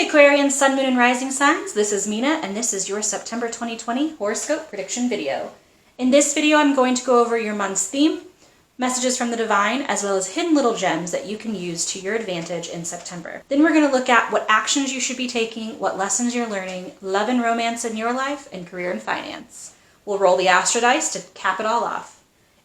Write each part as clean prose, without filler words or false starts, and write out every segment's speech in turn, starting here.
Aquarian Sun, Moon, and Rising signs. This is Mina, and this is your September 2020 horoscope prediction video. In this video, I'm going to go over your month's theme, messages from the divine, as well as hidden little gems that you can use to your advantage in September. Then we're going to look at what actions you should be taking, what lessons you're learning, love and romance in your life, and career and finance. We'll roll the astro dice to cap it all off.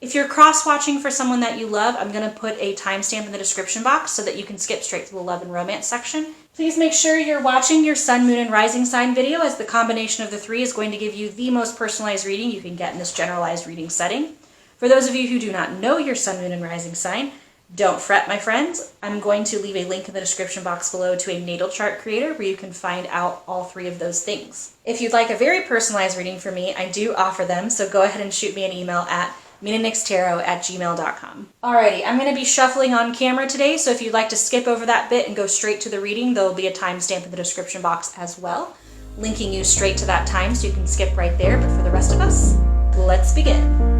If you're cross-watching for someone that you love, I'm going to put a timestamp in the description box so that you can skip straight to the love and romance section. Please make sure you're watching your Sun, Moon, and Rising sign video, as the combination of the three is going to give you the most personalized reading you can get in this generalized reading setting. For those of you who do not know your Sun, Moon, and Rising sign, don't fret, my friends. I'm going to leave a link in the description box below to a natal chart creator where you can find out all three of those things. If you'd like a very personalized reading from me, I do offer them, so go ahead and shoot me an email at minanixtarot@gmail.com. Alrighty, I'm going to be shuffling on camera today, so if you'd like to skip over that bit and go straight to the reading, there'll be a timestamp in the description box as well, linking you straight to that time so you can skip right there. But for the rest of us, let's begin.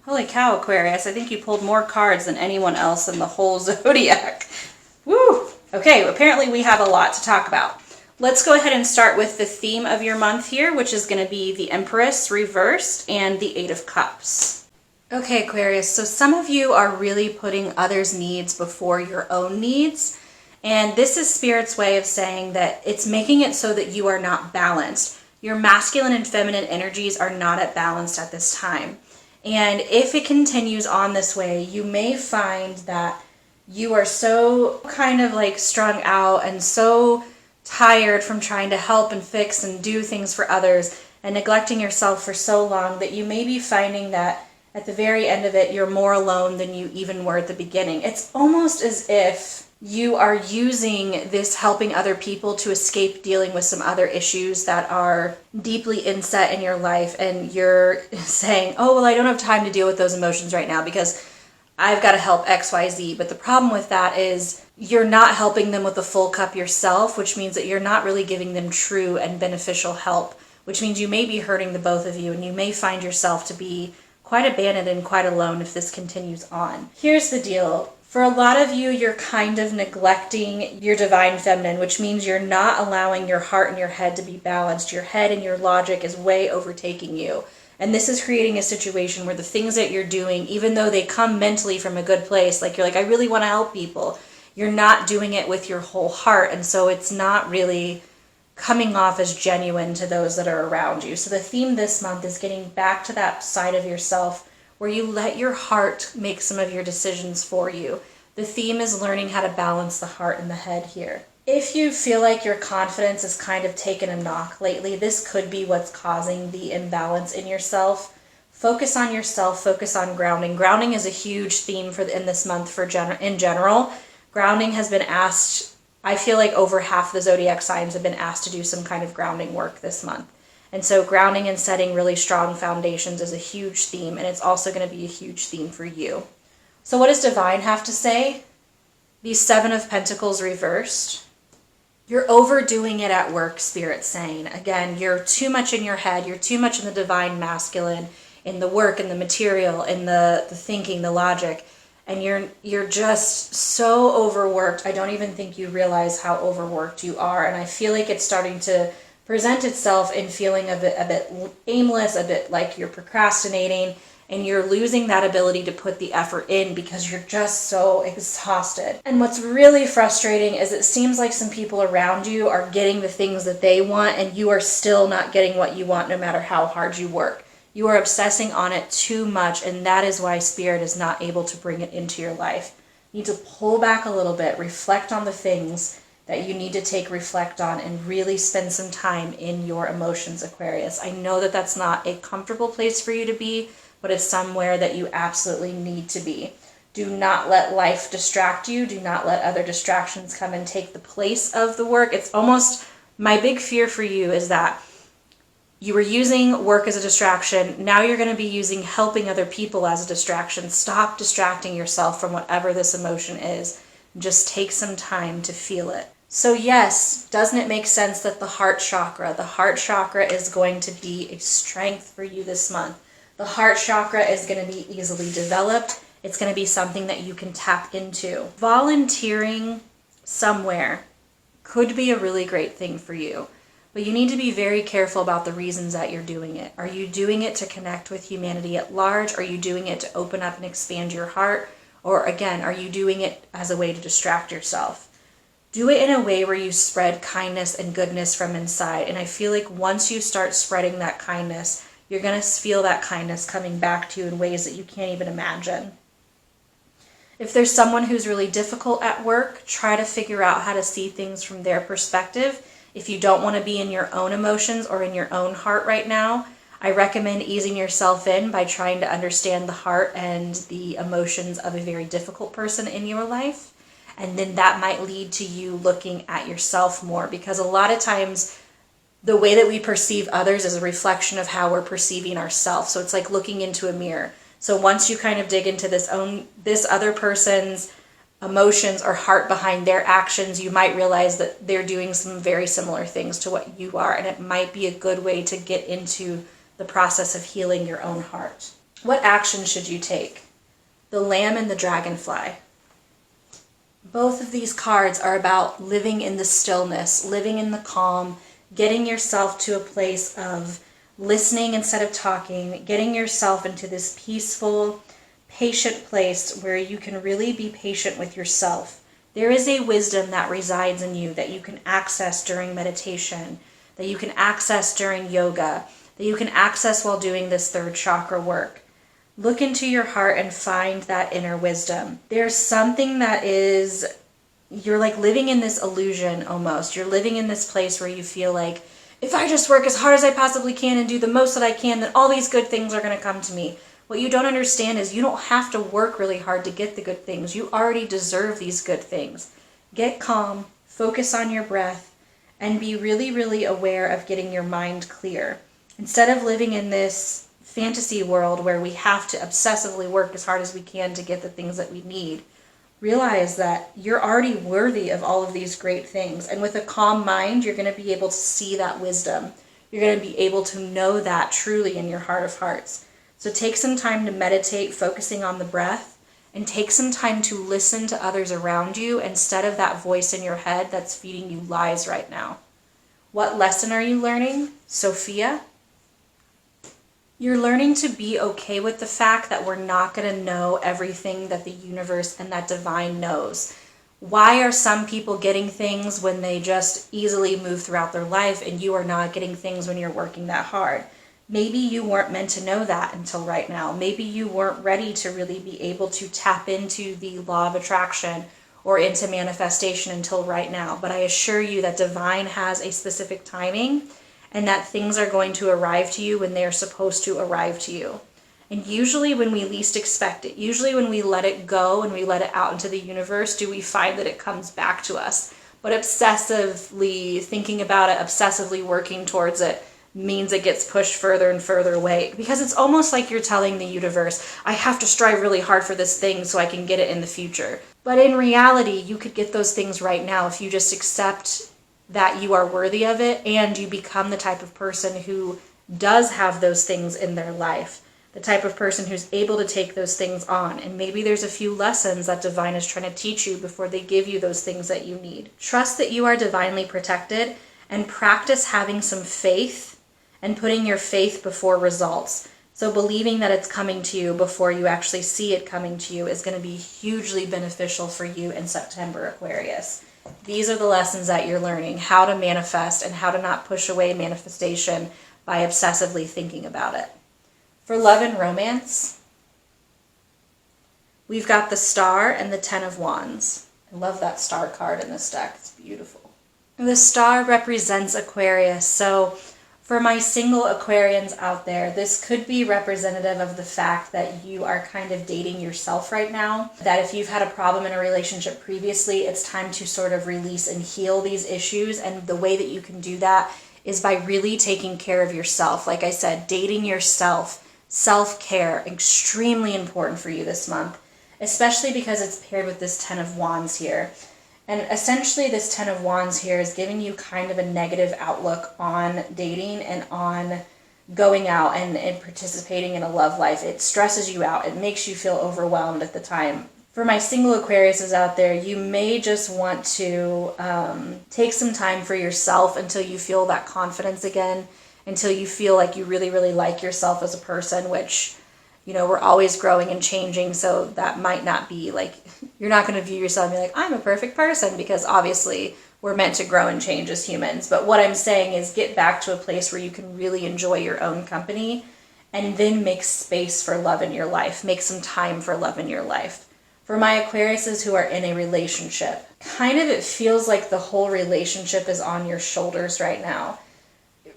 Holy cow, Aquarius, I think you pulled more cards than anyone else in the whole zodiac. Woo! Okay, apparently we have a lot to talk about. Let's go ahead and start with the theme of your month here, which is going to be the Empress reversed and the Eight of Cups. Okay, Aquarius, so some of you are really putting others' needs before your own needs. And this is Spirit's way of saying that it's making it so that you are not balanced. Your masculine and feminine energies are not at balance at this time. And if it continues on this way, you may find that you are so kind of like strung out and so tired from trying to help and fix and do things for others and neglecting yourself for so long that you may be finding that at the very end of it, you're more alone than you even were at the beginning. It's almost as if you are using this helping other people to escape dealing with some other issues that are deeply inset in your life, and you're saying, oh, well, I don't have time to deal with those emotions right now because I've got to help XYZ. But the problem with that is you're not helping them with the full cup yourself, which means that you're not really giving them true and beneficial help, which means you may be hurting the both of you, and you may find yourself to be quite abandoned and quite alone if this continues on. Here's the deal. For a lot of you, you're kind of neglecting your divine feminine, which means you're not allowing your heart and your head to be balanced. Your head and your logic is way overtaking you. And this is creating a situation where the things that you're doing, even though they come mentally from a good place, like you're like, I really want to help people, you're not doing it with your whole heart. And so it's not really coming off as genuine to those that are around you. So the theme this month is getting back to that side of yourself where you let your heart make some of your decisions for you. The theme is learning how to balance the heart and the head here. If you feel like your confidence has kind of taken a knock lately, this could be what's causing the imbalance in yourself. Focus on yourself, focus on grounding. Grounding is a huge theme in this month in general. Grounding has been asked, I feel like over half the zodiac signs have been asked to do some kind of grounding work this month. And so grounding and setting really strong foundations is a huge theme, and it's also going to be a huge theme for you. So what does Divine have to say? The Seven of Pentacles reversed. You're overdoing it at work, Spirit's saying. Again, you're too much in your head. You're too much in the divine masculine, in the work, in the material, in the thinking, the logic. And you're just so overworked. I don't even think you realize how overworked you are. And I feel like it's starting to present itself in feeling a bit aimless, a bit like you're procrastinating. And you're losing that ability to put the effort in because you're just so exhausted. And what's really frustrating is it seems like some people around you are getting the things that they want and you are still not getting what you want no matter how hard you work. You are obsessing on it too much, and that is why Spirit is not able to bring it into your life. You need to pull back a little bit, reflect on the things that you need to reflect on, and really spend some time in your emotions, Aquarius. I know that that's not a comfortable place for you to be, but it's somewhere that you absolutely need to be. Do not let life distract you. Do not let other distractions come and take the place of the work. It's almost, my big fear for you is that you were using work as a distraction. Now you're going to be using helping other people as a distraction. Stop distracting yourself from whatever this emotion is. Just take some time to feel it. So yes, doesn't it make sense that the heart chakra is going to be a strength for you this month? The heart chakra is going to be easily developed. It's going to be something that you can tap into. Volunteering somewhere could be a really great thing for you, but you need to be very careful about the reasons that you're doing it. Are you doing it to connect with humanity at large? Are you doing it to open up and expand your heart? Or again, are you doing it as a way to distract yourself? Do it in a way where you spread kindness and goodness from inside. And I feel like once you start spreading that kindness, you're going to feel that kindness coming back to you in ways that you can't even imagine. If there's someone who's really difficult at work, try to figure out how to see things from their perspective. If you don't want to be in your own emotions or in your own heart right now, I recommend easing yourself in by trying to understand the heart and the emotions of a very difficult person in your life. And then that might lead to you looking at yourself more, because a lot of times the way that we perceive others is a reflection of how we're perceiving ourselves. So it's like looking into a mirror. So once you kind of dig into this other person's emotions or heart behind their actions, you might realize that they're doing some very similar things to what you are. And it might be a good way to get into the process of healing your own heart. What action should you take? The Lamb and the Dragonfly. Both of these cards are about living in the stillness, living in the calm, getting yourself to a place of listening instead of talking, getting yourself into this peaceful, patient place where you can really be patient with yourself. There is a wisdom that resides in you that you can access during meditation, that you can access during yoga, that you can access while doing this third chakra work. Look into your heart and find that inner wisdom. There's something that is, you're like living in this illusion almost. You're living in this place where you feel like, if I just work as hard as I possibly can and do the most that I can, then all these good things are going to come to me. What you don't understand is you don't have to work really hard to get the good things. You already deserve these good things. Get calm, focus on your breath, and be really, really aware of getting your mind clear. Instead of living in this fantasy world where we have to obsessively work as hard as we can to get the things that we need, realize that you're already worthy of all of these great things. And with a calm mind, you're going to be able to see that wisdom. You're going to be able to know that truly in your heart of hearts. So take some time to meditate, focusing on the breath, and take some time to listen to others around you instead of that voice in your head that's feeding you lies right now. What lesson are you learning, Sophia? You're learning to be okay with the fact that we're not going to know everything that the universe and that divine knows. Why are some people getting things when they just easily move throughout their life and you are not getting things when you're working that hard? Maybe you weren't meant to know that until right now. Maybe you weren't ready to really be able to tap into the law of attraction or into manifestation until right now. But I assure you that divine has a specific timing and that things are going to arrive to you when they're supposed to arrive to you. And usually when we least expect it, usually when we let it go and we let it out into the universe, do we find that it comes back to us. But obsessively thinking about it, obsessively working towards it, means it gets pushed further and further away. Because it's almost like you're telling the universe, I have to strive really hard for this thing so I can get it in the future. But in reality, you could get those things right now if you just accept that you are worthy of it and you become the type of person who does have those things in their life. The type of person who's able to take those things on. And maybe there's a few lessons that divine is trying to teach you before they give you those things that you need. Trust that you are divinely protected and practice having some faith and putting your faith before results. So believing that it's coming to you before you actually see it coming to you is going to be hugely beneficial for you in September, Aquarius. These are the lessons that you're learning, how to manifest and how to not push away manifestation by obsessively thinking about it. For love and romance, we've got the Star and the Ten of Wands. I love that Star card in this deck. It's beautiful. The Star represents Aquarius. So for my single Aquarians out there, this could be representative of the fact that you are kind of dating yourself right now. That if you've had a problem in a relationship previously, it's time to sort of release and heal these issues. And the way that you can do that is by really taking care of yourself. Like I said, dating yourself. Self-care, extremely important for you this month, especially because it's paired with this Ten of Wands here. And essentially this Ten of Wands here is giving you kind of a negative outlook on dating and on going out and participating in a love life. It stresses you out. It makes you feel overwhelmed at the time. For my single Aquariuses out there, you may just want to take some time for yourself until you feel that confidence again, until you feel like you really, really like yourself as a person, which, you know, we're always growing and changing, so that might not be like, you're not going to view yourself and be like, I'm a perfect person, because obviously we're meant to grow and change as humans. But what I'm saying is get back to a place where you can really enjoy your own company and then make space for love in your life. Make some time for love in your life. For my Aquariuses who are in a relationship, kind of it feels like the whole relationship is on your shoulders right now.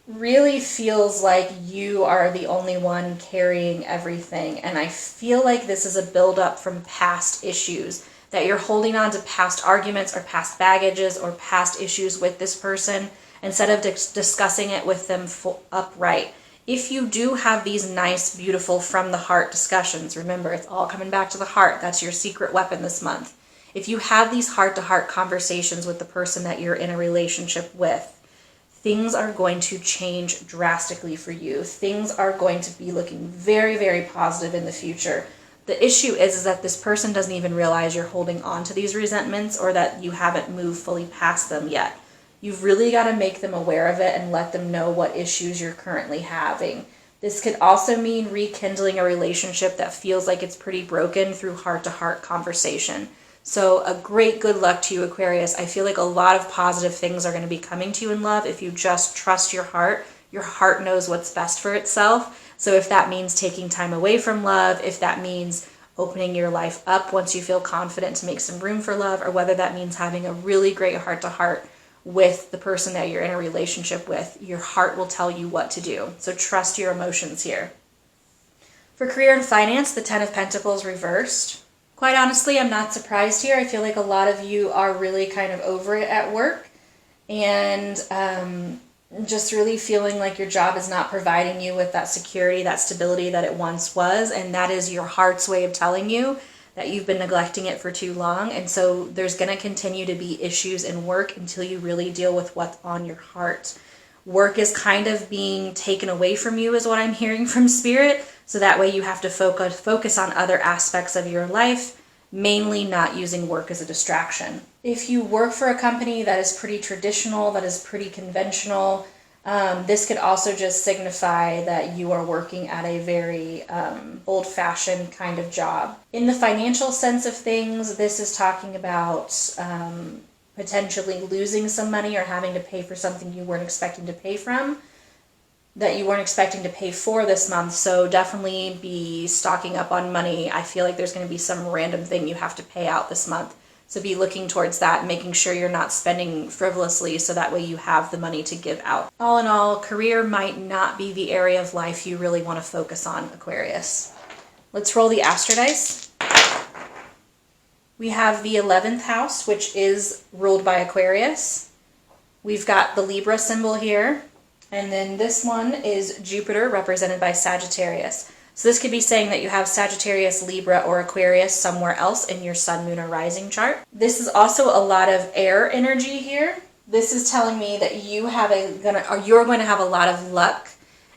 Really feels like you are the only one carrying everything, and I feel like this is a buildup from past issues, that you're holding on to past arguments or past baggages or past issues with this person instead of discussing it with them upright. If you do have these nice, beautiful, from the heart discussions, remember it's all coming back to the heart. That's your secret weapon this month. If you have these heart-to-heart conversations with the person that you're in a relationship with, things are going to change drastically for you. Things are going to be looking very, very positive in the future. The issue is that this person doesn't even realize you're holding on to these resentments or that you haven't moved fully past them yet. You've really got to make them aware of it and let them know what issues you're currently having. This could also mean rekindling a relationship that feels like it's pretty broken through heart-to-heart conversation. So a great good luck to you, Aquarius. I feel like a lot of positive things are going to be coming to you in love if you just trust your heart. Your heart knows what's best for itself. So if that means taking time away from love, if that means opening your life up once you feel confident to make some room for love, or whether that means having a really great heart-to-heart with the person that you're in a relationship with, your heart will tell you what to do. So trust your emotions here. For career and finance, the Ten of Pentacles reversed. Quite honestly, I'm not surprised here. I feel like a lot of you are really kind of over it at work and just really feeling like your job is not providing you with that security, that stability that it once was. And that is your heart's way of telling you that you've been neglecting it for too long. And so there's going to continue to be issues in work until you really deal with what's on your heart. Work is kind of being taken away from you is what I'm hearing from Spirit. So that way you have to focus on other aspects of your life, mainly not using work as a distraction. If you work for a company that is pretty traditional, that is pretty conventional, this could also just signify that you are working at a very old-fashioned kind of job. In the financial sense of things, this is talking about potentially losing some money or having to pay for something you weren't expecting to pay for this month. So definitely be stocking up on money. I feel like there's going to be some random thing you have to pay out this month So be looking towards that and making sure you're not spending frivolously so that way you have the money to give out. All in all, career might not be the area of life you really want to focus on, Aquarius. Let's roll the Astro Dice. We have the 11th house, which is ruled by Aquarius. We've got the Libra symbol here. And then this one is Jupiter, represented by Sagittarius. So this could be saying that you have Sagittarius, Libra, or Aquarius somewhere else in your sun, moon, or rising chart. This is also a lot of air energy here. This is telling me that you're going to have a lot of luck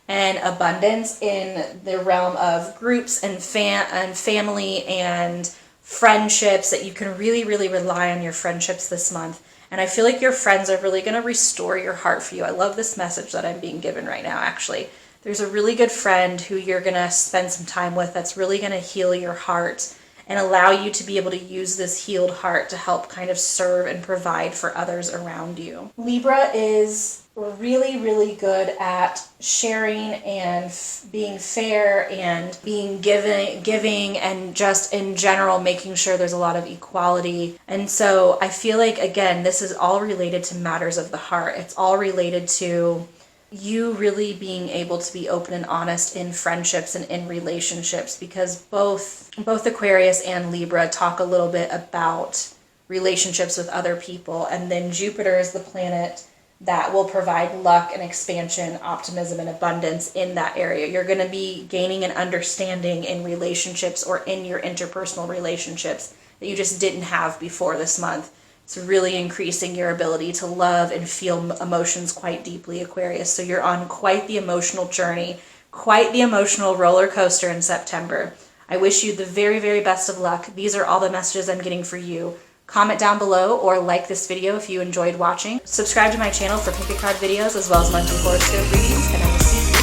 and abundance in the realm of groups and family and friendships, that you can really, really rely on your friendships this month. And I feel like your friends are really going to restore your heart for you. I love this message that I'm being given right now, actually. There's a really good friend who you're going to spend some time with that's really going to heal your heart and allow you to be able to use this healed heart to help kind of serve and provide for others around you. Libra is really, really good at sharing and being fair and being giving and just in general making sure there's a lot of equality. And so I feel like, again, this is all related to matters of the heart. It's all related to you really being able to be open and honest in friendships and in relationships, because both Aquarius and Libra talk a little bit about relationships with other people. And then Jupiter is the planet that will provide luck and expansion, optimism, and abundance in that area. You're going to be gaining an understanding in relationships or in your interpersonal relationships that you just didn't have before this month. It's really increasing your ability to love and feel emotions quite deeply, Aquarius. So you're on quite the emotional journey, quite the emotional roller coaster in September. I wish you the very, very best of luck. These are all the messages I'm getting for you. Comment down below or like this video if you enjoyed watching. Subscribe to my channel for pick a card videos as well as monthly horoscope readings, and I will see you